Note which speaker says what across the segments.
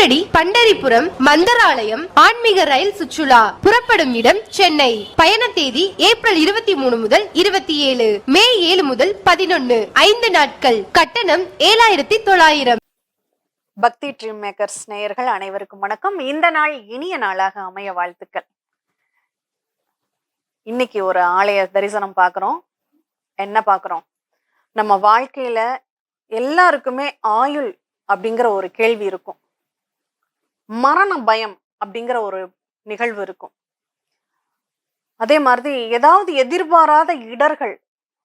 Speaker 1: ஷீரடி, பண்டரிபுரம், மந்தராலயம் ஆன்மீக ரயில் சுற்றுலா புறப்படும் இடம் சென்னை. பயண தேதி ஏப்ரல் 23 முதல் 27, மே 7 முதல் 11, 5 நாட்கள். கட்டணம் 7,900.
Speaker 2: பக்தி ட்ரீம் மேக்கர்ஸ் நேயர்கள் அனைவருக்கும் வணக்கம். இந்த நாள் இனிய நாளாக அமைய வாழ்த்துக்கள். இன்னைக்கு ஒரு ஆலய தரிசனம் பார்க்குறோம். என்ன பார்க்குறோம்? நம்ம வாழ்க்கையில எல்லாருக்குமே ஆயுள் அப்படிங்கிற ஒரு கேள்வி இருக்கும், மரண பயம் அப்படிங்கிற ஒரு நிகழ்வு இருக்கும். அதே மாதிரி ஏதாவது எதிர்பாராத இடர்கள்,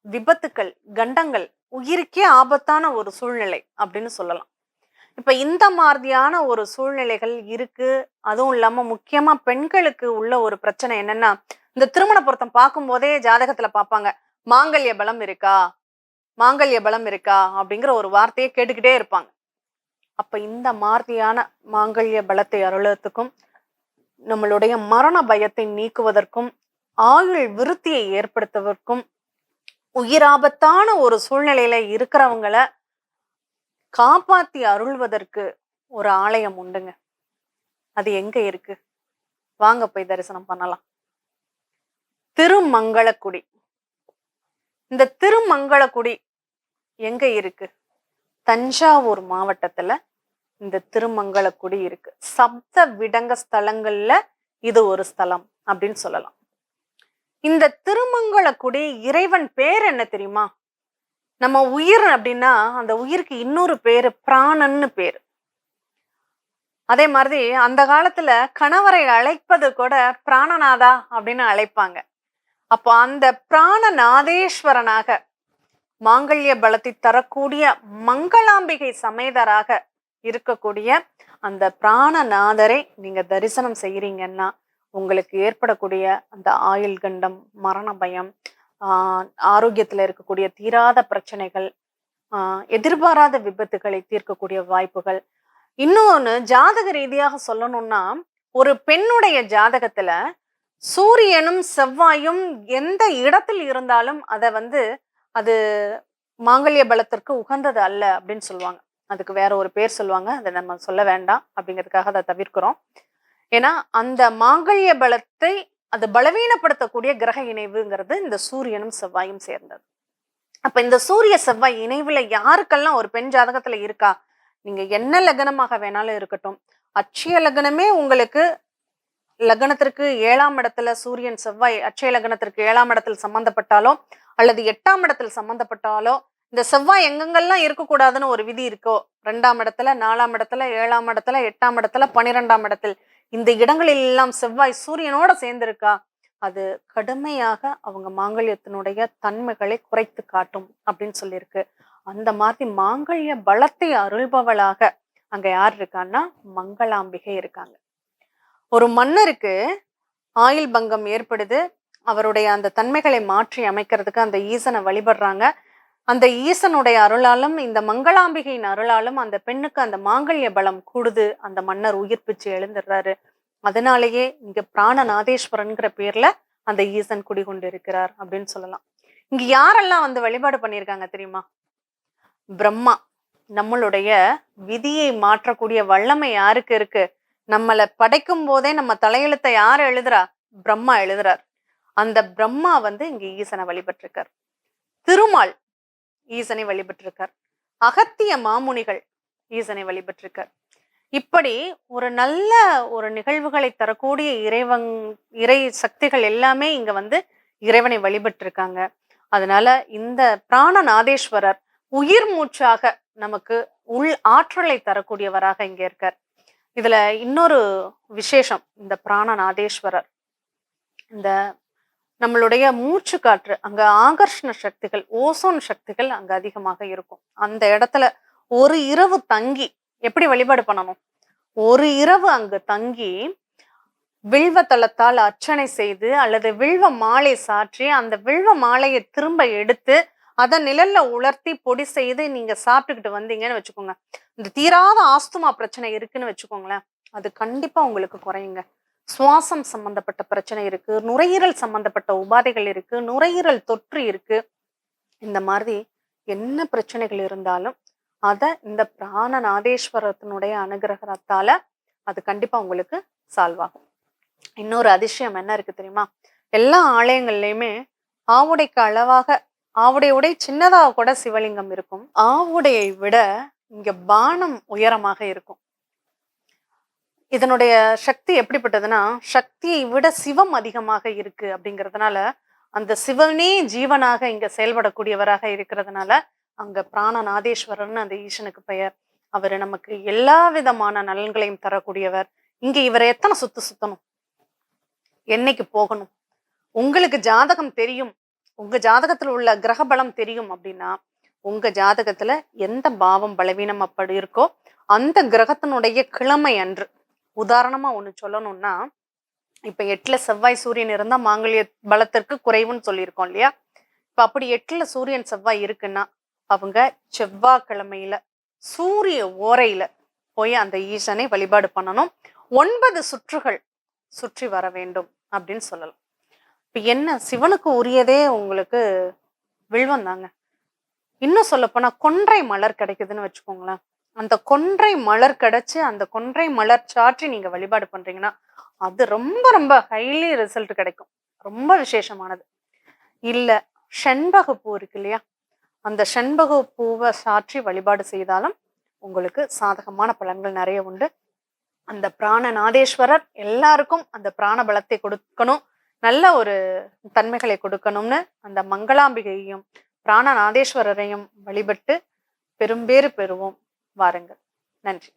Speaker 2: விபத்துக்கள், கண்டங்கள், உயிருக்கே ஆபத்தான ஒரு சூழ்நிலை அப்படின்னு சொல்லலாம். இப்ப இந்த மாதிரியான ஒரு சூழ்நிலைகள் இருக்கு. அதுவும் இல்லாம முக்கியமா பெண்களுக்கு உள்ள ஒரு பிரச்சனை என்னன்னா, இந்த திருமண பொருத்தம் பார்க்கும் போதே ஜாதகத்துல பார்ப்பாங்க, மாங்கல்ய பலம் இருக்கா, மாங்கல்ய பலம் இருக்கா அப்படிங்கிற ஒரு வார்த்தையை கேட்டுக்கிட்டே இருப்பாங்க. அப்ப இந்த மாதிரியான மாங்கல்ய பலத்தை அருளத்துக்கும், நம்மளுடைய மரண பயத்தை நீக்குவதற்கும், ஆயுள் விருத்தியை ஏற்படுத்துவதற்கும், உயிராபத்தான ஒரு சூழ்நிலையில இருக்கிறவங்களை காப்பாத்தி அருள்வதற்கு ஒரு ஆலயம் உண்டுங்க. அது எங்க இருக்கு? வாங்க போய் தரிசனம் பண்ணலாம். திருமங்களக்குடி. இந்த திருமங்களக்குடி எங்க இருக்கு? தஞ்சாவூர் மாவட்டத்துல இந்த திருமங்களக்குடி இருக்கு. சப்த விடங்க ஸ்தலங்கள்ல இது ஒரு ஸ்தலம் அப்படின்னு சொல்லலாம். இந்த திருமங்களக்குடி இறைவன் பேர் என்ன தெரியுமா? நம்ம உயிர் அப்படின்னா அந்த உயிருக்கு இன்னொரு பேரு பிராணன்னு பேரு. அதே மாதிரி அந்த காலத்துல கணவரை அழைப்பது கூட பிராணநாதா அப்படின்னு அழைப்பாங்க. அப்போ அந்த பிராணநாதேஸ்வரனாக, மாங்கல்ய பலத்தை தரக்கூடிய மங்களாம்பிகை சமேதராக இருக்கக்கூடிய அந்த பிராணநாதரை நீங்க தரிசனம் செய்யறீங்கன்னா உங்களுக்கு ஏற்படக்கூடிய அந்த ஆயுள் கண்டம், மரண பயம், ஆரோக்கியத்துல இருக்கக்கூடிய தீராத பிரச்சனைகள், எதிர்பாராத விபத்துகளை தீர்க்கக்கூடிய வாய்ப்புகள். இன்னொன்னு, ஜாதக ரீதியாக சொல்லணும்னா, ஒரு பெண்ணுடைய ஜாதகத்துல சூரியனும் செவ்வாயும் எந்த இடத்தில் இருந்தாலும் அது மாங்கல்ய பலத்திற்கு உகந்தது அல்ல அப்படின்னு சொல்லுவாங்க. அதுக்கு வேற ஒரு பேர் சொல்லுவாங்க, அதை நம்ம சொல்ல வேண்டாம் அப்படிங்கிறதுக்காக அதை தவிர்க்கிறோம். ஏன்னா அந்த மாங்கல்ய பலத்தை அது பலவீனப்படுத்தக்கூடிய கிரக இணைவுங்கிறது இந்த சூரியனும் செவ்வாயும் சேர்ந்தது. அப்ப இந்த சூரிய செவ்வாய் இணைவுல யாருக்கெல்லாம் ஒரு பெண் ஜாதகத்துல இருக்கா, நீங்க என்ன லக்னமாக வேணாலும் இருக்கட்டும், அட்சய லக்னமே உங்களுக்கு லக்னத்திற்கு 7ஆம் இடத்துல சூரியன் செவ்வாய் அட்சய லக்னத்திற்கு 7ஆம் இடத்தில் சம்பந்தப்பட்டாலோ அல்லது 8ஆம் இடத்தில் சம்பந்தப்பட்டாலோ, இந்த செவ்வாய் எங்கெங்கெல்லாம் இருக்கக்கூடாதுன்னு ஒரு விதி இருக்கோ, 2ஆம் இடத்துல, 4ஆம் இடத்துல, 7ஆம் இடத்துல, 8ஆம் இடத்துல, 12ஆம் இடத்தில், இந்த இடங்களில் எல்லாம் செவ்வாய் சூரியனோட சேர்ந்திருக்கா, அது கடுமையாக அவங்க மாங்கல்யத்தினுடைய தன்மைகளை குறைத்து காட்டும் அப்படின்னு சொல்லியிருக்கு. அந்த மாதிரி மாங்கல்ய பலத்தை அருள்பவளாக அங்க யார் இருக்கான்னா மங்களாம்பிகை இருக்காங்க. ஒரு மன்னருக்கு ஆயுள் பங்கம் ஏற்படுது, அவருடைய அந்த தன்மைகளை மாற்றி அமைக்கிறதுக்கு அந்த ஈசனை வழிபடுறாங்க. அந்த ஈசனுடைய அருளாலும் இந்த மங்களாம்பிகையின் அருளாலும் அந்த பெண்ணுக்கு அந்த மாங்கல்ய பலம் கூடுது. அந்த மன்னர் உயிர் பிச்சு எழுந்துடுறாரு. அதனாலேயே இங்க பிராணநாதேஸ்வரன்கிற பேர்ல அந்த ஈசன் குடிகொண்டு இருக்கிறார் அப்படின்னு சொல்லலாம். இங்க யாரெல்லாம் வழிபாடு பண்ணியிருக்காங்க தெரியுமா? பிரம்மா. நம்மளுடைய விதியை மாற்றக்கூடிய வல்லமை யாருக்கு இருக்கு? நம்மளை படைக்கும் போதே நம்ம தலையெழுத்தை யார் எழுதுறா? பிரம்மா எழுதுறார். அந்த பிரம்மா இங்க ஈசனை வழிபட்டிருக்கார். திருமால் ஈசனை வழிபட்டிருக்கார். அகத்திய மாமுனிகள் ஈசனை வழிபட்டிருக்கார். இப்படி ஒரு நல்ல ஒரு நிகழ்வுகளை தரக்கூடிய இறை சக்திகள் எல்லாமே இங்க இறைவனை வழிபட்டிருக்காங்க. அதனால இந்த பிராணநாதேஸ்வரர் உயிர் மூச்சாக நமக்கு உள் ஆற்றலை தரக்கூடியவராக இங்க இருக்கார். இதுல இன்னொரு விசேஷம், இந்த பிராணநாதேஸ்வரர் இந்த நம்மளுடைய மூச்சு காற்று, அங்க ஆகர்ஷண சக்திகள், ஓசோன் சக்திகள் அங்க அதிகமாக இருக்கும். அந்த இடத்துல ஒரு இரவு தங்கி எப்படி வழிபாடு பண்ணணும்? ஒரு இரவு அங்கு தங்கி வில்வ தளத்தால் அர்ச்சனை செய்து அல்லது வில்வ மாலை சாற்றி அந்த வில்வ மாலையை திரும்ப எடுத்து அதை நிழல்ல உலர்த்தி பொடி செய்து நீங்க சாப்பிட்டுக்கிட்டு வந்தீங்கன்னு வச்சுக்கோங்க, இந்த தீராத ஆஸ்துமா பிரச்சனை இருக்குன்னு வச்சுக்கோங்களேன், அது கண்டிப்பா உங்களுக்கு குறையுங்க. சுவாசம் சம்பந்தப்பட்ட பிரச்சனை இருக்கு, நுரையீரல் சம்பந்தப்பட்ட உபாதைகள் இருக்கு, நுரையீரல் தொற்று இருக்கு, இந்த மாதிரி என்ன பிரச்சனைகள் இருந்தாலும் அத இந்த பிராணநாதேஸ்வரத்தினுடைய அனுகிரகத்தால அது கண்டிப்பா உங்களுக்கு சால்வ் ஆகும். இன்னொரு அதிசயம் என்ன இருக்கு தெரியுமா? எல்லா ஆலயங்கள்லயுமே ஆவுடைக்கு அளவாக ஆவுடை உடை சின்னதாக கூட சிவலிங்கம் இருக்கும். ஆவுடையை விட இங்க பானம் உயரமாக இருக்கும். இதனுடைய சக்தி எப்படிப்பட்டதுன்னா, சக்தியை விட சிவம் அதிகமாக இருக்கு அப்படிங்கிறதுனால, அந்த சிவனே ஜீவனாக இங்க செயல்படக்கூடியவராக இருக்கிறதுனால அங்க பிராணநாதேஸ்வரர்னு அந்த ஈசனுக்கு பெயர். அவரு நமக்கு எல்லா விதமான நலன்களையும் தரக்கூடியவர். இங்க இவரை எத்தனை சுத்தணும், என்னைக்கு போகணும், உங்களுக்கு ஜாதகம் தெரியும், உங்க ஜாதகத்துல உள்ள கிரக பலம் தெரியும் அப்படின்னா, உங்க ஜாதகத்துல எந்த பாவம் பலவீனம் அப்படி இருக்கோ அந்த கிரகத்தினுடைய கிழமை அன்று, உதாரணமா ஒண்ணு சொல்லணும்னா, இப்ப 8ல செவ்வாய் சூரியன் இருந்தா மாங்கல்ய பலத்திற்கு குறைவுன்னு சொல்லியிருக்கோம் இல்லையா? இப்ப அப்படி 8ல சூரியன் செவ்வாய் இருக்குன்னா அவங்க செவ்வாய்க்கிழமையில சூரிய ஓரையில போய் அந்த ஈசனை வழிபாடு பண்ணணும். 9 சுற்றுகள் சுற்றி வர வேண்டும் அப்படின்னு சொல்லலாம். இப்ப என்ன, சிவனுக்கு உரியதே உங்களுக்கு வில்வம் தாங்க. இன்னும் சொல்ல போனா கொன்றை மலர் கிடைக்குதுன்னு வச்சுக்கோங்களேன். அந்த கொன்றை மலர் கிடைச்சு அந்த கொன்றை மலர் சாற்றி நீங்க வழிபாடு பண்றீங்கன்னா அது ரொம்ப ரொம்ப ஹைலி ரிசல்ட் கிடைக்கும். ரொம்ப விசேஷமானது. இல்ல செண்பக பூ இருக்கு இல்லையா, அந்த செண்பக பூவை சாற்றி வழிபாடு செய்தாலும் உங்களுக்கு சாதகமான பலன்கள் நிறைய உண்டு. அந்த பிராணநாதேஸ்வரர் எல்லாருக்கும் அந்த பிராண பலத்தை கொடுக்கணும், நல்ல ஒரு தன்மைகளை கொடுக்கணும்னு அந்த மங்களாம்பிகையையும் பிராணநாதேஸ்வரரையும் வழிபட்டு பெரும்பேறு பெறுவோம். வாருங்கள். நன்றி.